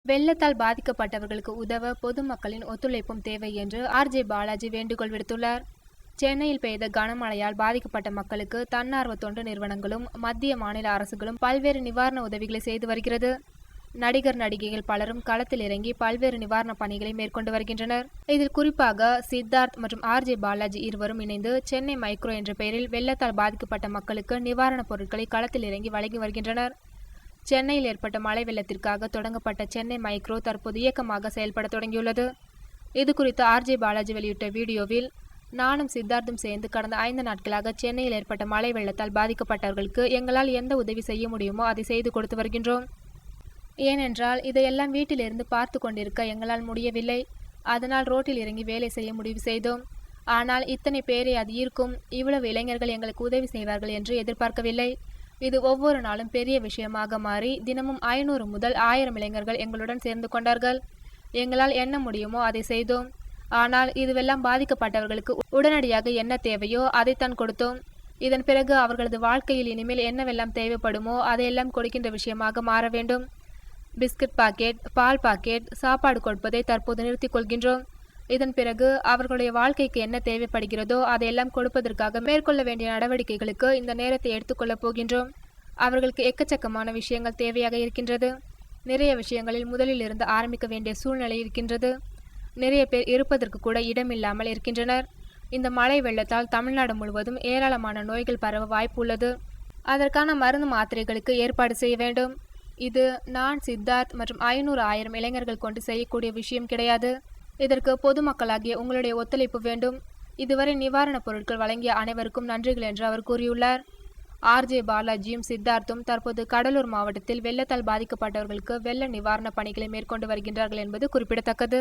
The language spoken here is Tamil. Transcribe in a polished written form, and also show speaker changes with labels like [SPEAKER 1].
[SPEAKER 1] வெள்ளத்தால் பாதிக்கப்பட்டவர்களுக்கு உதவ பொதுமக்களின் ஒத்துழைப்பும் தேவை என்று ஆர்ஜே பாலாஜி வேண்டுகோள் விடுத்துள்ளார். சென்னையில் பெய்த கனமழையால் பாதிக்கப்பட்ட மக்களுக்கு தன்னார்வ தொண்டு நிறுவனங்களும் மத்திய மாநில அரசுகளும் பல்வேறு நிவாரண உதவிகளை செய்து வருகிறது. நடிகர் நடிகைகள் பலரும் களத்தில் இறங்கி பல்வேறு நிவாரண பணிகளை மேற்கொண்டு வருகின்றனர். இதில் குறிப்பாக சித்தார்த் மற்றும் ஆர்ஜே பாலாஜி இருவரும் இணைந்து சென்னை மைக்ரோ என்ற பெயரில் வெள்ளத்தால் பாதிக்கப்பட்ட மக்களுக்கு நிவாரணப் பொருட்களை களத்தில் இறங்கி வழங்கி வருகின்றனர். சென்னையில் ஏற்பட்ட மழை வெள்ளத்திற்காக தொடங்கப்பட்ட சென்னை மைக்ரோ தற்போது இயக்கமாக செயல்பட தொடங்கியுள்ளது. இது குறித்து ஆர்ஜே பாலாஜி வெளியிட்ட வீடியோவில், நானும் சித்தார்த்தும் சேர்ந்து கடந்த 5 நாட்களாக சென்னையில் ஏற்பட்ட மழை வெள்ளத்தால் பாதிக்கப்பட்டவர்களுக்கு எங்களால் எந்த உதவி செய்ய முடியுமோ அதை செய்து கொடுத்து வருகின்றோம். ஏனென்றால் இதையெல்லாம் வீட்டிலிருந்து பார்த்து கொண்டிருக்க எங்களால் முடியவில்லை. அதனால் ரோட்டில் இறங்கி வேலை செய்ய முடிவு செய்தோம். ஆனால் இத்தனை பேரை அது ஈர்க்கும், இவ்வளவு இளைஞர்கள் எங்களுக்கு உதவி செய்வார்கள் என்று எதிர்பார்க்கவில்லை. இது ஒவ்வொரு நாளும் பெரிய விஷயமாக மாறி தினமும் 500 முதல் 1000 இளைஞர்கள் எங்களுடன் சேர்ந்து கொண்டார்கள். எங்களால் என்ன முடியுமோ அதை செய்தோம். ஆனால் இதுவெல்லாம் பாதிக்கப்பட்டவர்களுக்கு உடனடியாக என்ன தேவையோ அதைத்தான் கொடுத்தோம். இதன் பிறகு அவர்களது வாழ்க்கையில் இனிமேல் என்னவெல்லாம் தேவைப்படுமோ அதையெல்லாம் கொடுக்கின்ற விஷயமாக மாற வேண்டும். பிஸ்கட் பாக்கெட், பால் பாக்கெட், சாப்பாடு கொடுப்பதை தற்போது நிறுத்திக் கொள்கின்றோம். இதன் பிறகு அவர்களுடைய வாழ்க்கைக்கு என்ன தேவைப்படுகிறதோ அதையெல்லாம் கொடுப்பதற்காக மேற்கொள்ள வேண்டிய நடவடிக்கைகளுக்கு இந்த நேரத்தை எடுத்துக்கொள்ளப் போகின்றோம். அவர்களுக்கு எக்கச்சக்கமான விஷயங்கள் தேவையாக இருக்கின்றது. நிறைய விஷயங்களில் முதலில் இருந்து ஆரம்பிக்க வேண்டிய சூழ்நிலை இருக்கின்றது. நிறைய பேர் இருப்பதற்கு கூட இடமில்லாமல் இருக்கின்றனர். இந்த மழை வெள்ளத்தால் தமிழ்நாடு முழுவதும் ஏராளமான நோய்கள் பரவ வாய்ப்பு உள்ளது. அதற்கான மருந்து மாத்திரைகளுக்கு ஏற்பாடு செய்ய வேண்டும். இது நான், சித்தார்த் மற்றும் 500-1000 இளைஞர்கள் கொண்டு செய்யக்கூடிய விஷயம் கிடையாது. இதற்கு பொதுமக்களாகிய உங்களுடைய ஒத்துழைப்பு வேண்டும். இதுவரை நிவாரணப் பொருட்கள் வழங்கிய அனைவருக்கும் நன்றிகள் என்று அவர் கூறியுள்ளார். ஆர்ஜே பாலாஜியும் சித்தார்த்தும் தற்போது கடலூர் மாவட்டத்தில் வெள்ளத்தால் பாதிக்கப்பட்டவர்களுக்கு வெள்ள நிவாரண பணிகளை மேற்கொண்டு வருகின்றார்கள் என்பது குறிப்பிடத்தக்கது.